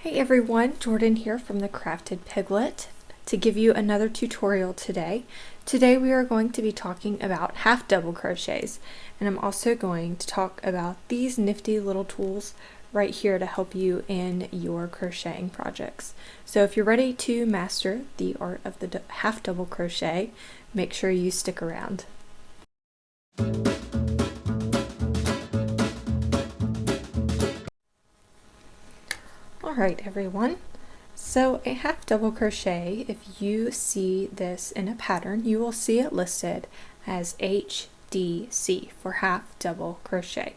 Hey everyone, Jordan here from the Crafted Piglet to give you another tutorial today. Today we are going to be talking about half double crochets, and I'm also going to talk about these nifty little tools right here to help you in your crocheting projects. So if you're ready to master the art of the half double crochet, make sure you stick around. Alright everyone, so a half double crochet, if you see this in a pattern, you will see it listed as HDC for half double crochet.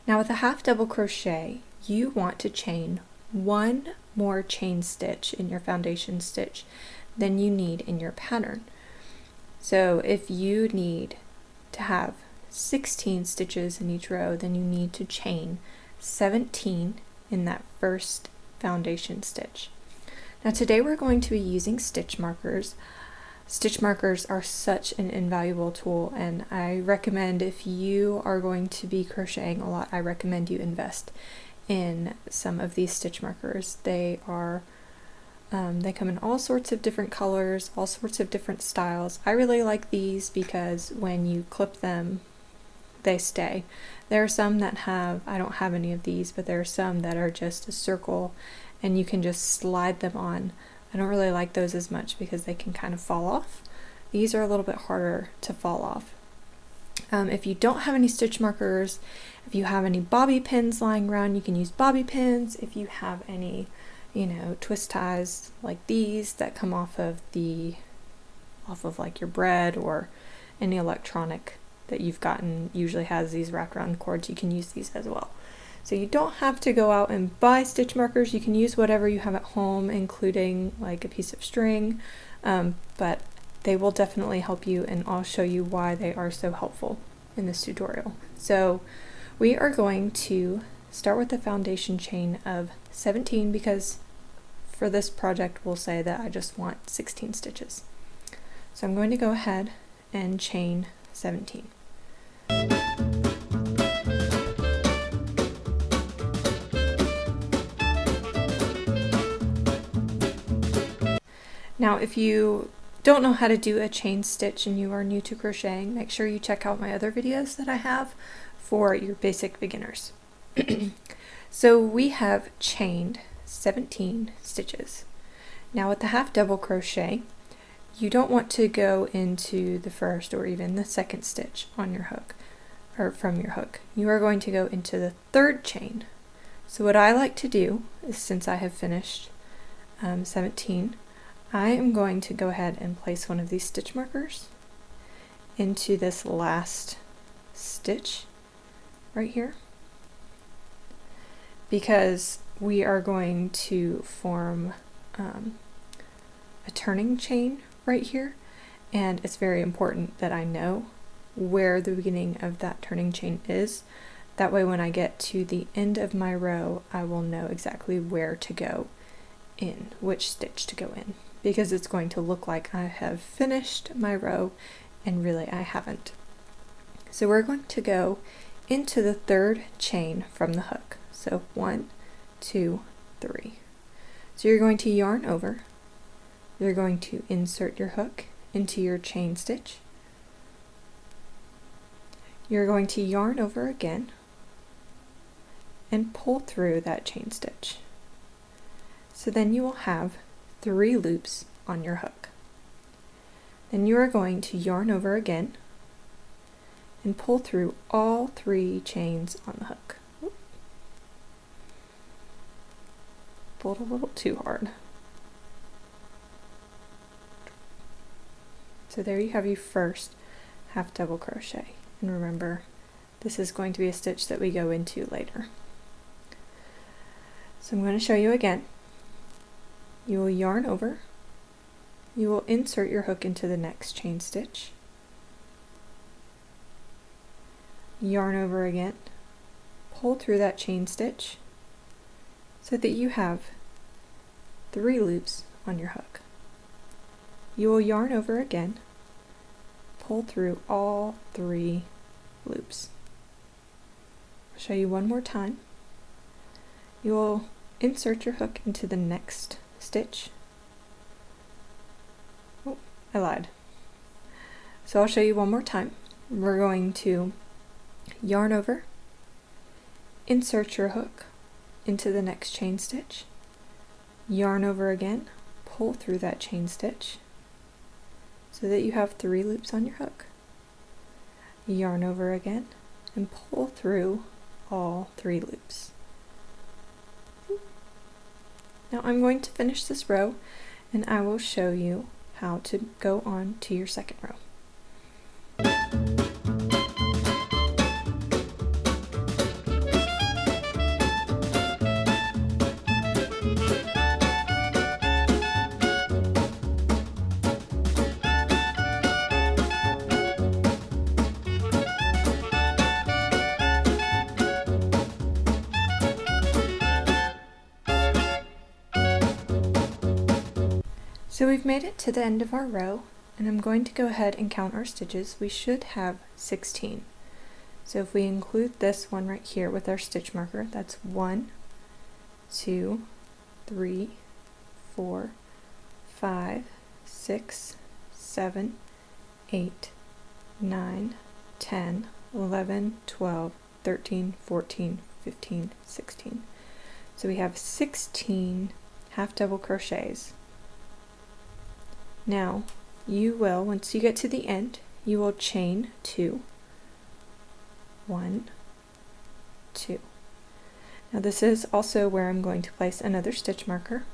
Now with a half double crochet, you want to chain one more chain stitch in your foundation stitch than you need in your pattern. So if you need to have 16 stitches in each row, then you need to chain 17 in that first foundation stitch. Now today we're going to be using stitch markers. Stitch markers are such an invaluable tool, and I recommend if you are going to be crocheting a lot, I recommend you invest in some of these stitch markers. They come in all sorts of different colors, all sorts of different styles. I really like these because when you clip them, they stay. There are some that have, I don't have any of these, but there are some that are just a circle and you can just slide them on. I don't really like those as much because they can kind of fall off. These are a little bit harder to fall off. If you don't have any stitch markers, if you have any bobby pins lying around, you can use bobby pins. If you have any, twist ties like these that come off of like your bread or any electronic that you've gotten usually has these wrapped around cords, you can use these as well. So you don't have to go out and buy stitch markers. You can use whatever you have at home, including like a piece of string, but they will definitely help you, and I'll show you why they are so helpful in this tutorial. So we are going to start with the foundation chain of 17 because for this project we'll say that I just want 16 stitches. So I'm going to go ahead and chain 17. Now if you don't know how to do a chain stitch and you are new to crocheting, make sure you check out my other videos that I have for your basic beginners. So we have chained 17 stitches. Now with the half double crochet, you don't want to go into the first or even the second stitch on your hook or from your hook. You are going to go into the third chain. So what I like to do is, since I have finished 17, I am going to go ahead and place one of these stitch markers into this last stitch right here, because we are going to form a turning chain right here, and it's very important that I know where the beginning of that turning chain is. That way when I get to the end of my row, I will know exactly where to go in, which stitch to go in, because it's going to look like I have finished my row and really I haven't. So we're going to go into the third chain from the hook. So 1, 2, 3. So you're going to yarn over, you're going to insert your hook into your chain stitch, you're going to yarn over again and pull through that chain stitch. So then you will have 3 loops on your hook. Then you are going to yarn over again and pull through all 3 chains on the hook. Pulled a little too hard. So there you have your first half double crochet. And remember, this is going to be a stitch that we go into later. So I'm going to show you again. You will yarn over, you will insert your hook into the next chain stitch, yarn over again, pull through that chain stitch so that you have 3 loops on your hook. You will yarn over again, pull through all 3 loops. I'll show you one more time. You will insert your hook into the next stitch. Oh, I lied. So I'll show you one more time. We're going to yarn over, insert your hook into the next chain stitch, yarn over again, pull through that chain stitch so that you have 3 loops on your hook, yarn over again, and pull through all 3 loops. Now I'm going to finish this row and I will show you how to go on to your second row. So we've made it to the end of our row, and I'm going to go ahead and count our stitches. We should have 16. So if we include this one right here with our stitch marker, that's 1, 2, 3, 4, 5, 6, 7, 8, 9, 10, 11, 12, 13, 14, 15, 16. So we have 16 half double crochets. Now, you will, once you get to the end, you will chain 2, 1, 2. Now this is also where I'm going to place another stitch marker.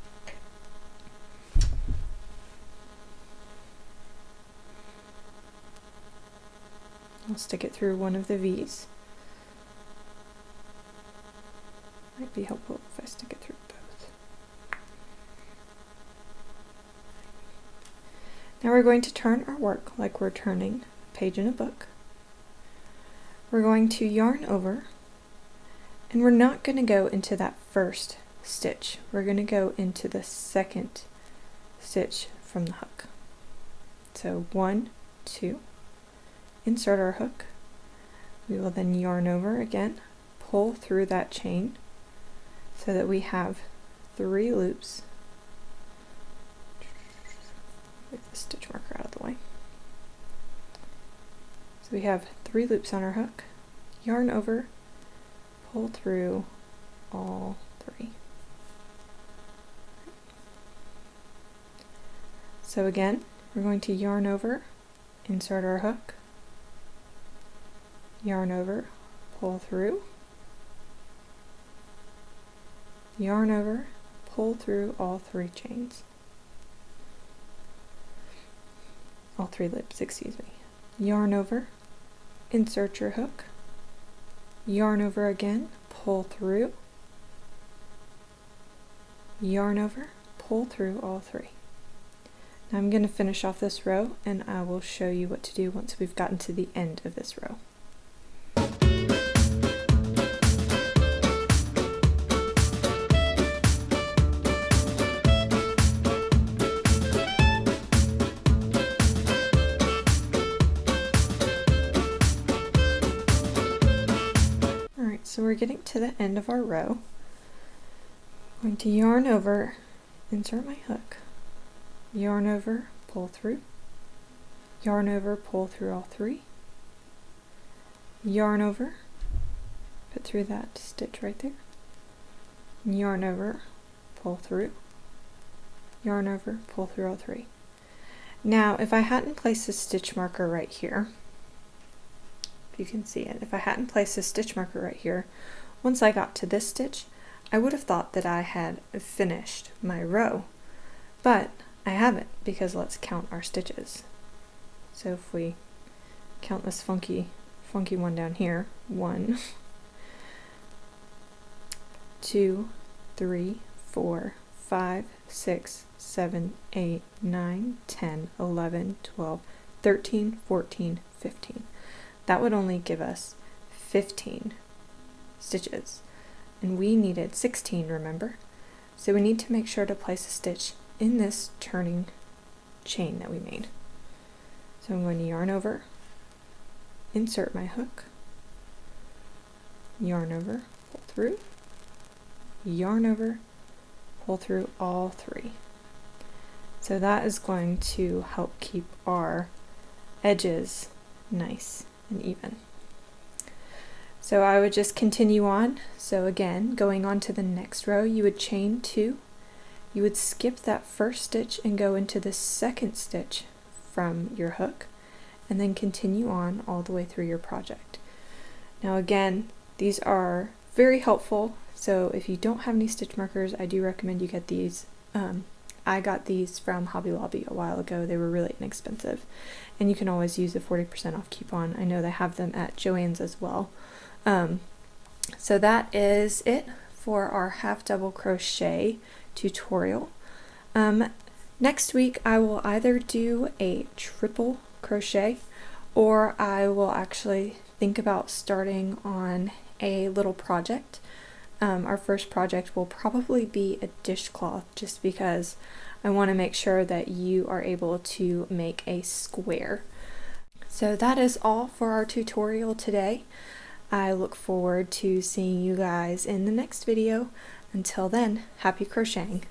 I'll stick it through one of the V's. Might be helpful if I stick it through both. Now we're going to turn our work like we're turning a page in a book. We're going to yarn over, and we're not going to go into that first stitch. We're going to go into the second stitch from the hook. So 1, 2, insert our hook. We will then yarn over again, pull through that chain so that we have 3 loops. Get the stitch marker out of the way. So we have 3 loops on our hook, yarn over, pull through all 3. So again, we're going to yarn over, insert our hook, yarn over, pull through, yarn over, pull through all 3 chains. All 3 loops, excuse me. Yarn over, insert your hook, yarn over again, pull through, yarn over, pull through all 3. Now I'm going to finish off this row and I will show you what to do once we've gotten to the end of this row. So we're getting to the end of our row. I'm going to yarn over, insert my hook, yarn over, pull through, yarn over, pull through all 3, yarn over, put through that stitch right there, yarn over, pull through, yarn over, pull through all 3. Now if I hadn't placed a stitch marker right here, you can see it. If I hadn't placed a stitch marker right here, once I got to this stitch, I would have thought that I had finished my row, but I haven't, because let's count our stitches. So if we count this funky one down here, 1, 2, 3, 4, 5, 6, 7, 8, 9, 10, 11, 12, 13, 14, 15. That would only give us 15 stitches, and we needed 16, remember? So we need to make sure to place a stitch in this turning chain that we made. So I'm going to yarn over, insert my hook, yarn over, pull through, yarn over, pull through all 3. So that is going to help keep our edges nice and even. So I would just continue on. So again, going on to the next row, you would chain 2. You would skip that first stitch and go into the second stitch from your hook, and then continue on all the way through your project. Now again, these are very helpful, so if you don't have any stitch markers, I do recommend you get these. I got these from Hobby Lobby a while ago. They were really inexpensive, and you can always use a 40% off coupon. I know they have them at Joann's as well. So that is it for our half double crochet tutorial. Next week I will either do a triple crochet, or I will actually think about starting on a little project. Our first project will probably be a dishcloth, just because I want to make sure that you are able to make a square. So that is all for our tutorial today. I look forward to seeing you guys in the next video. Until then, happy crocheting!